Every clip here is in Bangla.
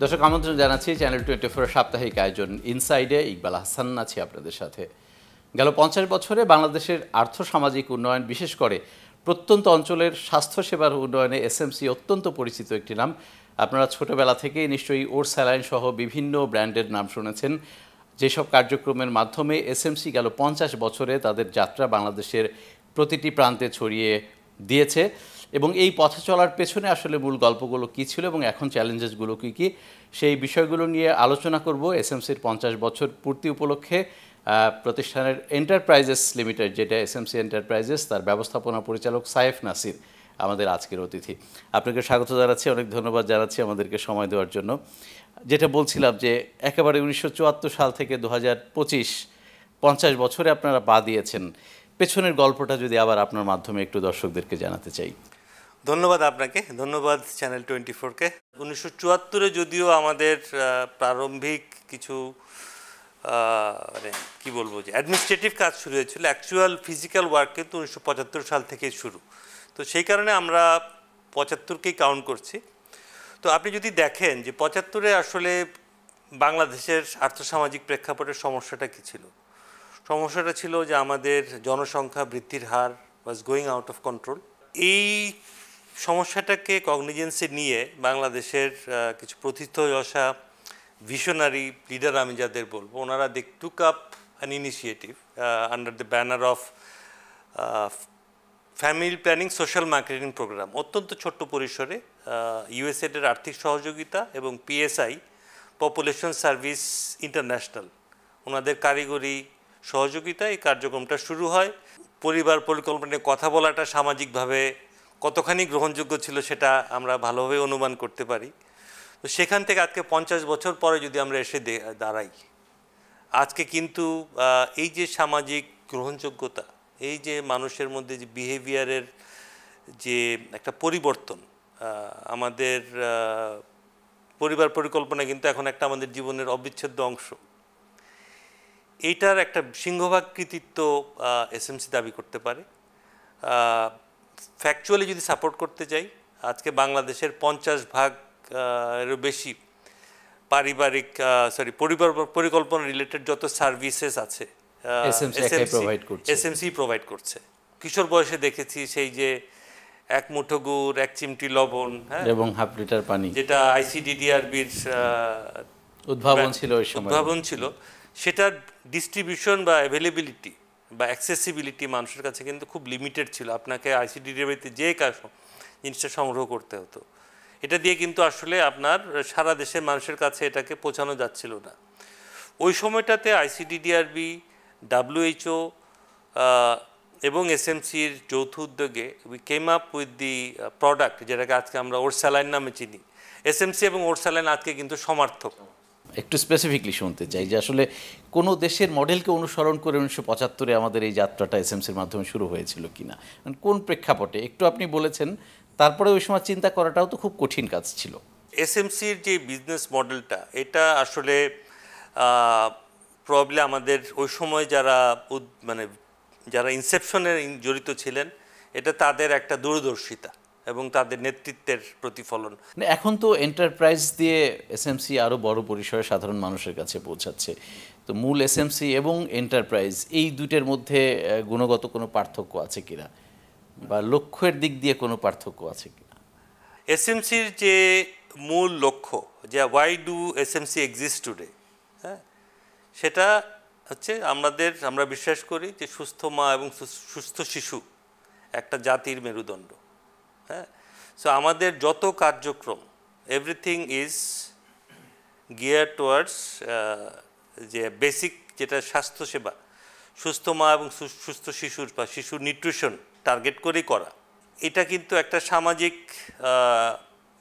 দর্শক আমন্ত্রণ জানাচ্ছি চ্যানেল 24 সাপ্তাহিক আয়োজন ইনসাইডে। ইকবাল হাসান আছি আপনাদের সাথে। গেল 50 বছরে বাংলাদেশের আর্থসামাজিক উন্নয়ন, বিশেষ করে প্রত্যন্ত অঞ্চলের স্বাস্থ্যসেবার উন্নয়নে এসএমসি অত্যন্ত পরিচিত একটি নাম। আপনারা ছোটবেলা থেকেই নিশ্চয়ই ওর স্যালাইন সহ বিভিন্ন ব্র্যান্ডের নাম শুনেছেন। যেসব কার্যক্রমের মাধ্যমে এসএমসি গেল 50 বছরে তাদের যাত্রা বাংলাদেশের প্রতিটি প্রান্তে ছড়িয়ে দিয়েছে। এবং এই পথে চলার পেছনে আসলে মূল গল্পগুলো কী ছিল এবং এখন চ্যালেঞ্জেসগুলো কী কী, সেই বিষয়গুলো নিয়ে আলোচনা করব এসএমসির 50 বছর পূর্তি উপলক্ষে। প্রতিষ্ঠানের এন্টারপ্রাইজেস লিমিটেড, যেটা এসএমসি এন্টারপ্রাইজেস, তার ব্যবস্থাপনা পরিচালক সাইফ নাসির আমাদের আজকের অতিথি। আপনাকে স্বাগত জানাচ্ছি, অনেক ধন্যবাদ জানাচ্ছি আমাদেরকে সময় দেওয়ার জন্য। যেটা বলছিলাম যে একেবারে 1974 সাল থেকে 2025, 50 বছরে আপনারা পা দিয়েছেন। পেছনের গল্পটা যদি আবার আপনার মাধ্যমে একটু দর্শকদেরকে জানাতে চাই। ধন্যবাদ আপনাকে, ধন্যবাদ চ্যানেল 24-কে। 1974-এ যদিও আমাদের প্রারম্ভিক কিছু মানে কী বলবো, যে অ্যাডমিনিস্ট্রেটিভ কাজ শুরু হয়েছিল, অ্যাকচুয়াল ফিজিক্যাল ওয়ার্ক কিন্তু 1975 সাল থেকেই শুরু। তো সেই কারণে আমরা 75-কেই কাউন্ট করছি। তো আপনি যদি দেখেন যে 75-এ আসলে বাংলাদেশের আর্থসামাজিক প্রেক্ষাপটের সমস্যাটা কী ছিল, সমস্যাটা ছিল যে আমাদের জনসংখ্যা বৃদ্ধির হার was going out of control. এই সমস্যাটাকে কগনিজেন্সে নিয়ে বাংলাদেশের কিছু প্রথিতযশা ভিশনারি লিডার, আমি যাদের বলবো, ওনারা they took up an initiative under the banner of family planning social marketing program. অত্যন্ত ছোট্ট পরিসরে ইউএসএডের আর্থিক সহযোগিতা এবং পিএসআই, পপুলেশন সার্ভিস ইন্টারন্যাশনাল, ওনাদের কারিগরি সহযোগিতা এই কার্যক্রমটা শুরু হয়। পরিবার পরিকল্পনায় কথা বলাটা সামাজিকভাবে কতখানি গ্রহণযোগ্য ছিল সেটা আমরা ভালোভাবে অনুমান করতে পারি। তো সেখান থেকে আজকে 50 বছর পরে যদি আমরা এসে দাঁড়াই, আজকে কিন্তু এই যে সামাজিক গ্রহণযোগ্যতা, এই যে মানুষের মধ্যে যে বিহেভিয়ারের যে একটা পরিবর্তন, আমাদের পরিবার পরিকল্পনা কিন্তু এখন একটা আমাদের জীবনের অবিচ্ছেদ্য অংশ। এইটার একটা সিংহভাগ কৃতিত্ব এসএমসি দাবি করতে পারে। ফ্যাকচুয়ালি যদি সাপোর্ট করতে যাই, আজকে বাংলাদেশের 50% এরও বেশি পারিবারিক পরিবার পরিকল্পনা রিলেটেড যত সার্ভিসেস আছে এসএমসি প্রোভাইড করছে। কিশোর বয়সে দেখেছি সেই যে এক মুঠো গুড়, এক চিমটি লবণ, হ্যাঁ, এবং হাফ লিটার পানি, যেটা আইসিডিডিআরবির উদ্ভাবন ছিল, সেটার ডিস্ট্রিবিউশন বা অ্যাভেলেবিলিটি বা অ্যাক্সেসিবিলিটি মানুষের কাছে কিন্তু খুব লিমিটেড ছিল। আপনাকে আইসিডিডিআরবিতে যে জিনিসটা সংগ্রহ করতে হতো। এটা দিয়ে কিন্তু আসলে আপনার সারা দেশের মানুষের কাছে এটাকে পৌঁছানো যাচ্ছিল না। ওই সময়টাতে আইসিডিডিআরবি, WHO এবং এসএমসির যৌথ উদ্যোগে we came up with the product, যেটাকে আজকে আমরা ওর স্যালাইন নামে চিনি। এসএমসি এবং ওর স্যালাইন আজকে কিন্তু সমার্থক। একটু স্পেসিফিকলি শুনতে চাই যে আসলে কোনো দেশের মডেলকে অনুসরণ করে 1975-এ আমাদের এই যাত্রাটা এসএমসির মাধ্যমে শুরু হয়েছিল কিনা, কোন প্রেক্ষাপটে একটু আপনি বলেছেন। তারপরে ওই সময় চিন্তা করাটাও তো খুব কঠিন কাজ ছিল। এসএমসির যে বিজনেস মডেলটা, এটা আসলে প্রবলি আমাদের ওই সময় যারা ইনসেপশনে জড়িত ছিলেন, এটা তাদের একটা দূরদর্শিতা এবং তাদের নেতৃত্বের প্রতিফলন। এখন তো এন্টারপ্রাইজ দিয়ে এসএমসি আরও বড় পরিসরে সাধারণ মানুষের কাছে পৌঁছাচ্ছে। তো মূল এসএমসি এবং এন্টারপ্রাইজ, এই দুইটার মধ্যে গুণগত কোনো পার্থক্য আছে কিনা বা লক্ষ্যের দিক দিয়ে কোনো পার্থক্য আছে কিনা? এসএমসির যে মূল লক্ষ্য, যে why do SMC exist today, হ্যাঁ, সেটা হচ্ছে আমরা বিশ্বাস করি যে সুস্থ মা এবং সুস্থ শিশু একটা জাতির মেরুদণ্ড। হ্যাঁ, সো আমাদের যত কার্যক্রম, এভরিথিং ইজ গিয়ার টুয়ার্ডস যে বেসিক যেটা স্বাস্থ্যসেবা, সুস্থ মা এবং সুস্থ শিশুর বা শিশুর নিউট্রিশন টার্গেট করেই করা। এটা কিন্তু একটা সামাজিক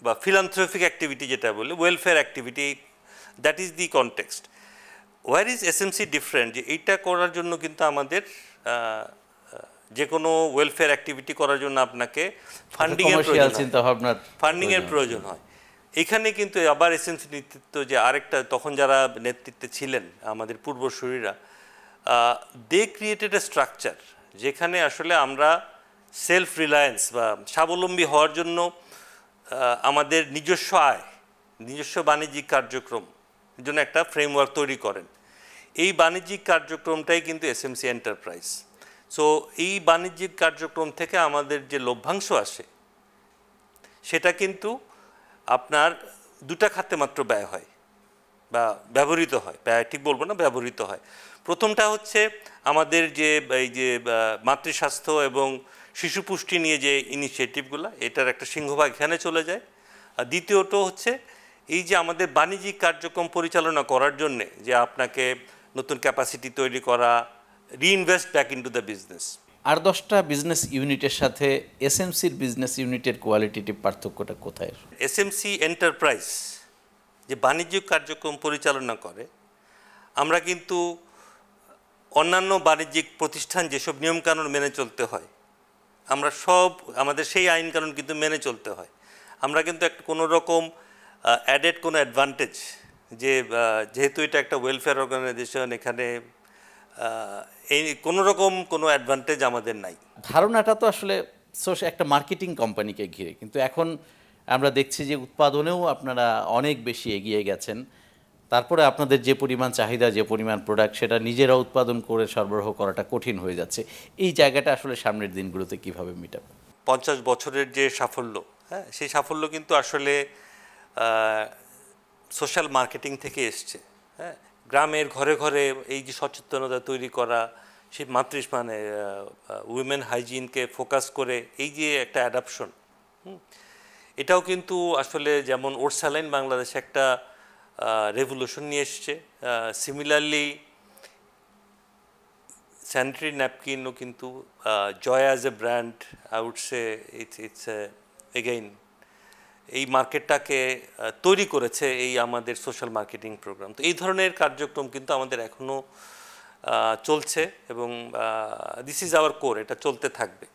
বা ফিলান্থ্রপিক অ্যাক্টিভিটি, যেটা বলে welfare activity, that is the context. Where is SMC different, যে এইটা করার জন্য কিন্তু আমাদের যে কোনো ওয়েলফেয়ার অ্যাক্টিভিটি করার জন্য আপনাকে ফান্ডিংয়ের প্রয়োজন হয়। এখানে কিন্তু আবার এসএমসি নেতৃত্ব, যে আরেকটা তখন যারা নেতৃত্বে ছিলেন আমাদের পূর্বসূরীরা, দে ক্রিয়েটেড এ স্ট্রাকচার যেখানে আসলে আমরা সেলফ রিলায়েন্স বা স্বাবলম্বী হওয়ার জন্য আমাদের নিজস্ব আয় নিজস্ব বাণিজ্যিক কার্যক্রম জন্য একটা ফ্রেমওয়ার্ক তৈরি করেন। এই বাণিজ্যিক কার্যক্রমটাই কিন্তু এসএমসি এন্টারপ্রাইজ। সো এই বাণিজ্যিক কার্যক্রম থেকে আমাদের যে লভ্যাংশ আসে সেটা কিন্তু আপনার দুটা খাতে মাত্র ব্যয় হয় বা ব্যবহৃত হয়, ব্যয় ঠিক বলবো না, ব্যবহৃত হয়। প্রথমটা হচ্ছে আমাদের যে এই যে মাতৃস্বাস্থ্য এবং শিশু পুষ্টি নিয়ে যে ইনিশিয়েটিভগুলো, এটার একটা সিংহভাগ এখানে চলে যায়। আর দ্বিতীয়ত হচ্ছে এই যে আমাদের বাণিজ্যিক কার্যক্রম পরিচালনা করার জন্যে যে আপনাকে নতুন ক্যাপাসিটি তৈরি করা, reinvest back into the business. আর 10টা বিজনেস ইউনিটের সাথে এসএমসির বিজনেস ইউনিটের কোয়ালিটেটিভ পার্থক্যটা কোথায়? এসএমসি এন্টারপ্রাইজ যে বাণিজ্যিক কার্যক্রম পরিচালনা করে, আমরা কিন্তু অন্যান্য বাণিজ্যিক প্রতিষ্ঠান যেসব নিয়মকানুন মেনে চলতে হয়, আমরা সব আমাদের সেই আইন কানুন কিন্তু মেনে চলতে হয়। আমরা কিন্তু একটা কোনো রকম অ্যাডেড কোনো অ্যাডভান্টেজ যে যেহেতু এটা একটা ওয়েলফেয়ার অর্গানাইজেশন, এখানে এই কোনো রকম কোনো অ্যাডভান্টেজ আমাদের নাই। ধারণাটা তো আসলে একটা মার্কেটিং কোম্পানিকে ঘিরে, কিন্তু এখন আমরা দেখছি যে উৎপাদনেও আপনারা অনেক বেশি এগিয়ে গেছেন। তারপরে আপনাদের যে পরিমাণ চাহিদা, যে পরিমাণ প্রোডাক্ট, সেটা নিজেরা উৎপাদন করে সরবরাহ করাটা কঠিন হয়ে যাচ্ছে। এই জায়গাটা আসলে সামনের দিনগুলোতে কিভাবে মেটাবে? 50 বছরের যে সাফল্য, হ্যাঁ, সেই সাফল্য কিন্তু আসলে সোশ্যাল মার্কেটিং থেকে এসছে। হ্যাঁ, গ্রামের ঘরে ঘরে এই যে সচেতনতা তৈরি করা, সেই মানে উইমেন হাইজিনকে ফোকাস করে এই যে একটা অ্যাডাপশন, এটাও কিন্তু আসলে যেমন ওরসালাইন বাংলাদেশে একটা রেভলিউশন নিয়ে এসছে, সিমিলারলি স্যানিটারি ন্যাপকিনও কিন্তু Joy as a brand, I would say it's again এই মার্কেটটাকে তৈরি করেছে এই আমাদের সোশ্যাল মার্কেটিং প্রোগ্রাম। তো এই ধরনের কার্যক্রম কিন্তু আমাদের এখনও চলছে এবং দিস ইজ আওয়ার কোর, এটা চলতে থাকবে।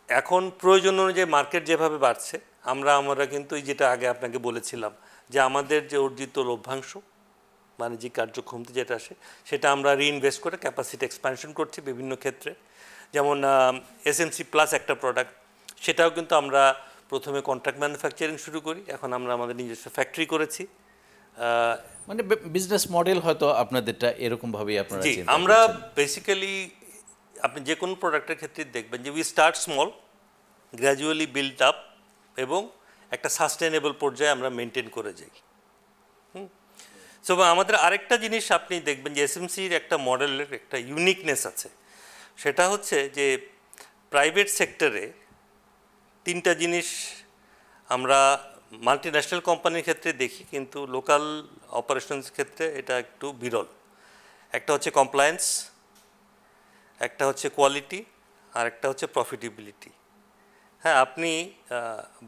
এখন প্রয়োজন অনুযায়ী মার্কেট যেভাবে বাড়ছে, আমরা কিন্তু এই যেটা আগে আপনাকে বলেছিলাম যে আমাদের যে অর্জিত লভ্যাংশ বাণিজ্যিক কার্যক্রমতে যেটা আসে, সেটা আমরা রিইনভেস্ট করে ক্যাপাসিটি এক্সপ্যানশন করছি বিভিন্ন ক্ষেত্রে। যেমন এসএমসি প্লাস একটা প্রোডাক্ট, সেটাও কিন্তু আমরা প্রথমে কন্ট্রাক্ট ম্যানুফ্যাকচারিং শুরু করি, এখন আমরা আমাদের নিজস্ব ফ্যাক্টরি করেছি। মানে বিজনেস মডেল হয়তো আপনাদেরটা এরকমভাবেই আপনারা জি, আমরা বেসিক্যালি আপনি যে কোনো প্রোডাক্টের ক্ষেত্রে দেখবেন যে we start small, gradually build up এবং একটা সাস্টেনেবল পর্যায়ে আমরা মেনটেন করে যাই। সো আমাদের আরেকটা জিনিস আপনি দেখবেন যে এসএমসির একটা মডেলের একটা ইউনিকনেস আছে, সেটা হচ্ছে যে প্রাইভেট সেক্টরে 3টা জিনিস আমরা মাল্টিন্যাশনাল কোম্পানির ক্ষেত্রে দেখি, কিন্তু লোকাল অপারেশনস ক্ষেত্রে এটা একটু বিরল। একটা হচ্ছে কমপ্লায়েন্স, একটা হচ্ছে কোয়ালিটি, আর একটা হচ্ছে প্রফিটেবিলিটি। হ্যাঁ, আপনি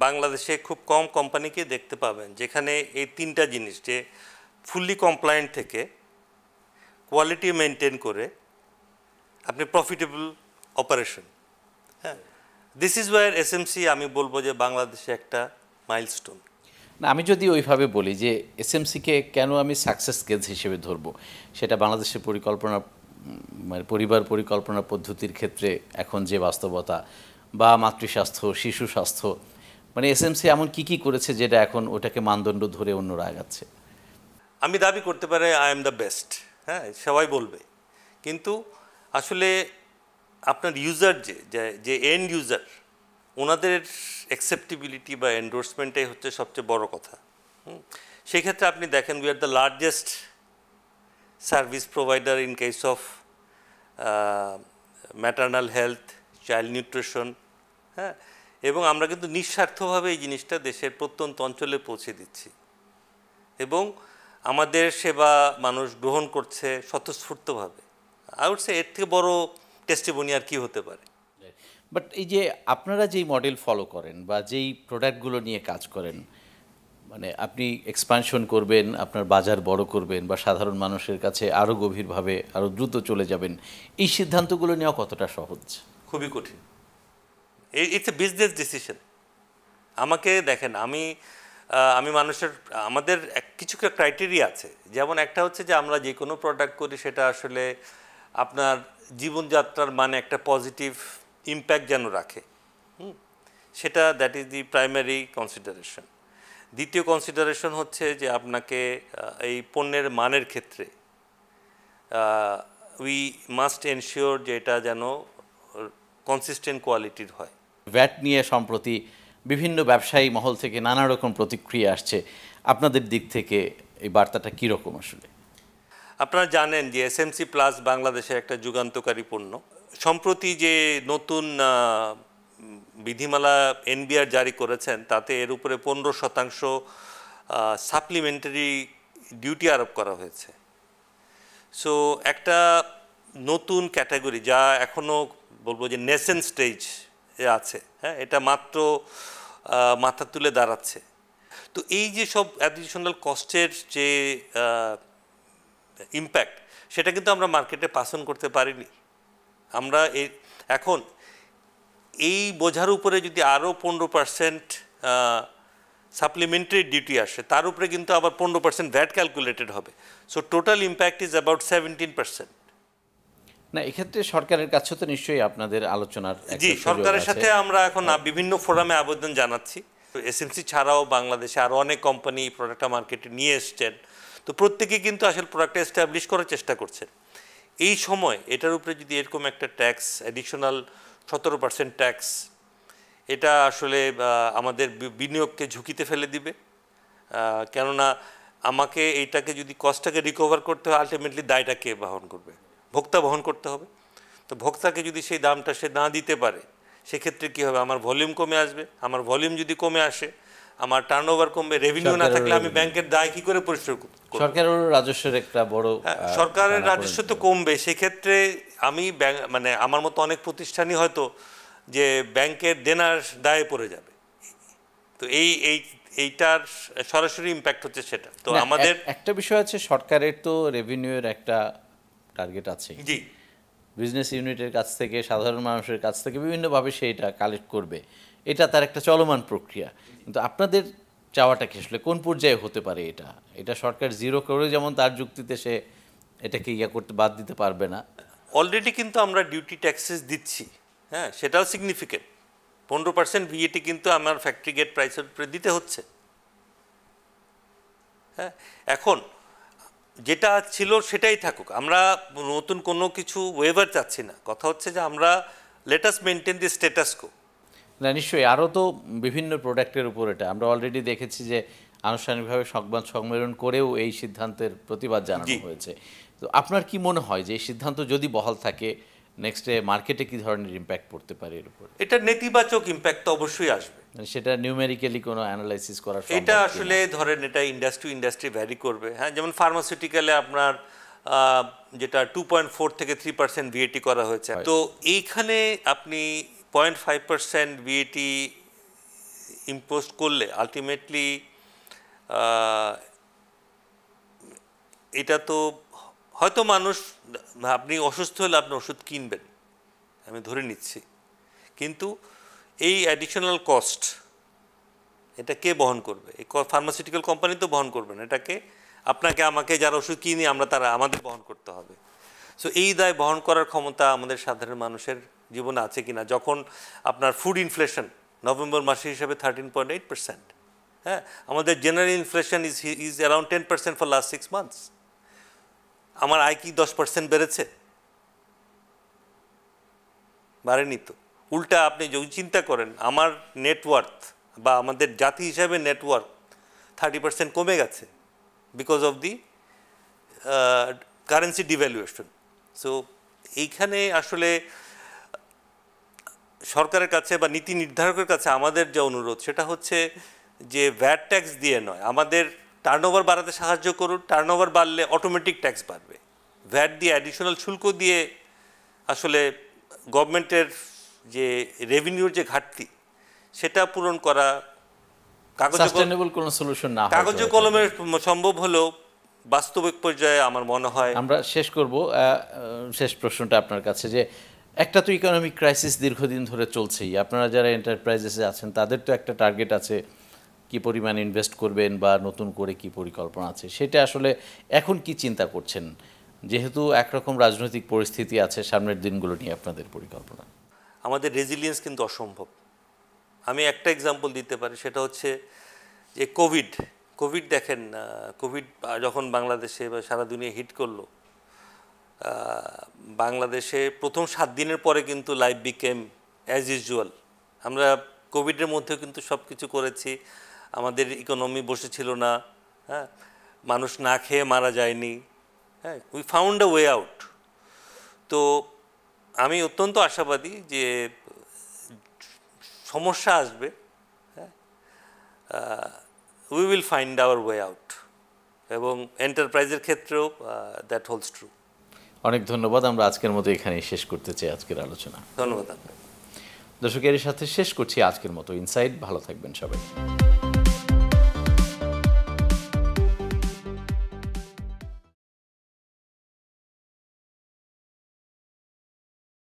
বাংলাদেশে খুব কম কোম্পানিকে দেখতে পাবেন যেখানে এই 3টা জিনিস, যে ফুললি কমপ্লায়েন্ট থেকে কোয়ালিটি মেনটেন করে আপনি প্রফিটেবল অপারেশন। হ্যাঁ, দিস ইজ ওয়ার এসএমসি আমি বলবো যে বাংলাদেশে একটা মাইলস্টোন। না, আমি যদি ওইভাবে বলি যে এসএমসিকে কেন আমি সাকসেস কেস হিসেবে ধরবো, সেটা বাংলাদেশের পরিকল্পনা, মানে পরিবার পরিকল্পনা পদ্ধতির ক্ষেত্রে এখন যে বাস্তবতা, বা মাতৃস্বাস্থ্য, শিশু স্বাস্থ্য, মানে এসএমসি এমন কি করেছে যেটা এখন ওটাকে মানদণ্ড ধরে অন্যরা আগাচ্ছে? আমি দাবি করতে পারি আই এম দ্য বেস্ট, হ্যাঁ, সবাই বলবে, কিন্তু আসলে আপনার ইউজার যে এন্ড ইউজার, ওনাদের অ্যাকসেপ্টেবিলিটি বা এন্ডোর্সমেন্টটাই হচ্ছে সবচেয়ে বড় কথা। সেই ক্ষেত্রে আপনি দেখেন we are the largest service provider in case of maternal health, child nutrition. হ্যাঁ, এবং আমরা কিন্তু নিঃস্বার্থভাবে এই জিনিসটা দেশের প্রত্যন্ত অঞ্চলে পৌঁছে দিচ্ছি এবং আমাদের সেবা মানুষ গ্রহণ করছে স্বতঃস্ফূর্তভাবে। আই উড সে এর থেকে বড় টেস্টিমনি আর কি হতে পারে। বাট এই যে আপনারা যেই মডেল ফলো করেন বা যেই প্রোডাক্টগুলো নিয়ে কাজ করেন, মানে আপনি এক্সপানশন করবেন, আপনার বাজার বড় করবেন বা সাধারণ মানুষের কাছে আরও গভীরভাবে আরও দ্রুত চলে যাবেন, এই সিদ্ধান্তগুলো নেওয়া কতটা সহজ? খুবই কঠিন। It's a business decision. আমাকে দেখেন, আমি মানুষের, আমাদের কিছু ক্রাইটেরিয়া আছে। যেমন একটা হচ্ছে যে আমরা যে কোনো প্রোডাক্ট করি সেটা আসলে আপনার জীবনযাত্রার মানে একটা পজিটিভ ইম্প্যাক্ট যেন রাখে, সেটা that is the primary consideration. দ্বিতীয় কনসিডারেশন হচ্ছে যে আপনাকে এই পণ্যের মানের ক্ষেত্রে উই মাস্ট এনশিওর যে এটা যেন কনসিস্টেন্ট কোয়ালিটির হয়। ভ্যাট নিয়ে সম্প্রতি বিভিন্ন ব্যবসায়ী মহল থেকে নানা রকম প্রতিক্রিয়া আসছে, আপনাদের দিক থেকে এই বার্তাটা কীরকম আসলে? আপনারা জানেন যে এসএমসি প্লাস বাংলাদেশের একটা যুগান্তকারী পণ্য। সম্প্রতি যে নতুন বিধিমালা এনবিআর জারি করেছেন তাতে এর উপরে 15% সাপ্লিমেন্টারি ডিউটি আরোপ করা হয়েছে। সো একটা নতুন ক্যাটাগরি যা এখনও বলবো যে নেসেন্ট স্টেজ আছে, হ্যাঁ, এটা মাত্র মাথা তুলে দাঁড়াচ্ছে। তো এই যে সব অ্যাডিশনাল কস্টের যে ইম্প্যাক্ট, সেটা কিন্তু আমরা মার্কেটে পাস অন করতে পারিনি। আমরা এখন এই বোঝার উপরে যদি আরও 15% সাপ্লিমেন্টারি ডিউটি আসে, তার উপরে কিন্তু আবার 15% ভ্যাট ক্যালকুলেটেড হবে। So total impact is about 17%। না, এক্ষেত্রে সরকারের কাছে তো নিশ্চয়ই আপনাদের আলোচনার জি, সরকারের সাথে আমরা এখন বিভিন্ন ফোরামে আবেদন জানাচ্ছি। এসএমসি ছাড়াও বাংলাদেশে আরও অনেক কোম্পানি প্রোডাক্টটা মার্কেটে নিয়ে এসছেন। তো প্রত্যেকেই কিন্তু আসলে প্রোডাক্টটা এস্টাবলিশ করার চেষ্টা করছেন। এই সময় এটার উপরে যদি এরকম একটা ট্যাক্স, অ্যাডিশনাল 17% ট্যাক্স, এটা আসলে আমাদের বিনিয়োগকে ঝুঁকিতে ফেলে দিবে। কেননা আমাকে এইটাকে যদি কস্টটাকে রিকভার করতে হয়, আলটিমেটলি দায়টা কে বহন করবে? ভোক্তা বহন করতে হবে। তো ভোক্তাকে যদি সেই দামটা সে না দিতে পারে, সেক্ষেত্রে কী হবে? আমার ভলিউম কমে আসবে। আমার ভলিউম যদি কমে আসে, আমার টার্নওভার কমবে। রেভিনিউ না থাকলে আমি ব্যাংকের দায় কী করে পরিশোধ করব? সরকারের রাজস্বের একটা বড়, সরকারের রাজস্ব তো কমবে। সেক্ষেত্রে আমি মানে আমার মতো অনেক প্রতিষ্ঠানই হয়তো যে ব্যাংকের দেনার দায়ে পড়ে যাবে। তো এইটার সরাসরি ইম্প্যাক্ট হচ্ছে সেটা। তো আমাদের একটা বিষয় আছে, সরকারের তো রেভিনিউয়ের একটা টার্গেট আছে। জি, বিজনেস ইউনিটের কাছ থেকে, সাধারণ মানুষের কাছ থেকে বিভিন্নভাবে সে এটা কালেক্ট করবে। এটা তার একটা চলমান প্রক্রিয়া। কিন্তু আপনাদের চাওয়াটা কি আসলে কোন পর্যায়ে হতে পারে? এটা সরকার জিরো করে, যেমন তার যুক্তিতে সে এটাকে করতে বাদ দিতে পারবে না। অলরেডি কিন্তু আমরা ডিউটি ট্যাক্সেস দিচ্ছি, হ্যাঁ, সেটাও সিগনিফিকেন্ট। 15% ভিএটি কিন্তু আমার ফ্যাক্টরি গেট প্রাইসের উপরে দিতে হচ্ছে। হ্যাঁ, এখন যেটা ছিল সেটাই থাকুক, আমরা নতুন কোনো কিছু ওয়েভার চাচ্ছি না। কথা হচ্ছে যে আমরা লেট আস মেনটেন দি স্ট্যাটাস কো। না, নিশ্চয়ই আরও তো বিভিন্ন প্রোডাক্টের উপর এটা আমরা অলরেডি দেখেছি যে আনুষ্ঠানিকভাবে সংবাদ সম্মেলন করেও এই সিদ্ধান্তের প্রতিবাদ জানানো হয়েছে। তো আপনার কি মনে হয় যে এই সিদ্ধান্ত যদি বহাল থাকে, নেক্সটে মার্কেটে কী ধরনের ইম্প্যাক্ট পড়তে পারে এর উপর? এটা নেতিবাচক ইম্প্যাক্ট তো অবশ্যই আসবে। সেটা নিউমেরিক্যালি কোনো অ্যানালাইসিস করা সম্ভব? এটা আসলে ধরেন এটা ইন্ডাস্ট্রি ভ্যারি করবে। হ্যাঁ, যেমন ফার্মাসিউটিক্যালে আপনার যেটা 2.4 থেকে 3% ভিএটি করা হয়েছে। তো এইখানে আপনি 0.5% ভিএটি ইম্পোজ করলে আলটিমেটলি এটা তো হয়তো মানুষ, আপনি অসুস্থ হলে আপনি ওষুধ কিনবেন, আমি ধরে নিচ্ছি, কিন্তু এই অ্যাডিশনাল কস্ট এটা কে বহন করবে? এই ফার্মাসিউটিক্যাল কোম্পানি তো বহন করবে না, এটাকে আপনাকে আমাকে যারা ওষুধ কিনি আমরা তারা আমাদের বহন করতে হবে। সো এই দায় বহন করার ক্ষমতা আমাদের সাধারণ মানুষের জীবনে আছে কিনা? যখন আপনার ফুড ইনফ্লেশন নভেম্বর মাসের হিসাবে 13.8%, হ্যাঁ, আমাদের general inflation is around 10% for last 6 months. আমার আয় কি 10% বেড়েছে? বাড়েনি তো। উল্টা আপনি যদি চিন্তা করেন, আমার নেটওয়ার্থ বা আমাদের জাতি হিসাবে নেটওয়ার্ক 30% কমে গেছে because of the currency devaluation. So এইখানে আসলে সরকারের কাছে বা নীতি নির্ধারকের কাছে আমাদের যে অনুরোধ সেটা হচ্ছে যে ভ্যাট ট্যাক্স দিয়ে নয়, আমাদের টার্নওভার বাড়াতে সাহায্য করুন। টার্নওভার বাড়লে অটোমেটিক ট্যাক্স বাড়বে। ভ্যাট দিয়ে, অ্যাডিশনাল শুল্ক দিয়ে আসলে গভর্নমেন্টের যে রেভিনিউর যে ঘাটতি সেটা পূরণ করা সাস্টেইনেবল কোনো সলিউশন না, কাগজে কলমে সম্ভব হলেও বাস্তবিক পর্যায়ে আমার মনে হয়। আমরা শেষ করব, শেষ প্রশ্নটা আপনার কাছে, যে একটা তো ইকোনমিক ক্রাইসিস দীর্ঘদিন ধরে চলছেই। আপনারা যারা এন্টারপ্রাইজেসে আছেন তাদের তো একটা টার্গেট আছে, কি পরিমাণ ইনভেস্ট করবেন বা নতুন করে কি পরিকল্পনা আছে, সেটা আসলে এখন কি চিন্তা করছেন? যেহেতু একরকম রাজনৈতিক পরিস্থিতি আছে, সামনের দিনগুলো নিয়ে আপনাদের পরিকল্পনা? আমাদের রেজিলিয়েন্স কিন্তু অসম্ভব। আমি একটা এক্সাম্পল দিতে পারি, সেটা হচ্ছে যে কোভিড দেখেন, কোভিড যখন বাংলাদেশে বা সারা দুনিয়া হিট করলো, বাংলাদেশে প্রথম 7 দিনের পরে কিন্তু লাইফ বিকেম অ্যাজ ইউজুয়াল। আমরা কোভিডের মধ্যেও কিন্তু সব কিছু করেছি, আমাদের ইকোনমি বসেছিল না, হ্যাঁ, মানুষ না খেয়ে মারা যায়নি, হ্যাঁ, we found a way out. তো আমি অত্যন্ত আশাবাদী যে সমস্যা আসবে, হ্যাঁ, we will find hour way out, এবং এন্টারপ্রাইজের ক্ষেত্রেও দ্যাট হোলস ট্রু। অনেক ধন্যবাদ। আমরা আজকের মতো এখানেই শেষ করতে চাই আজকের আলোচনা। ধন্যবাদ আপনাকে। দর্শকের সাথে শেষ করছি আজকের মতো ইনসাইট। ভালো থাকবেন সবাই।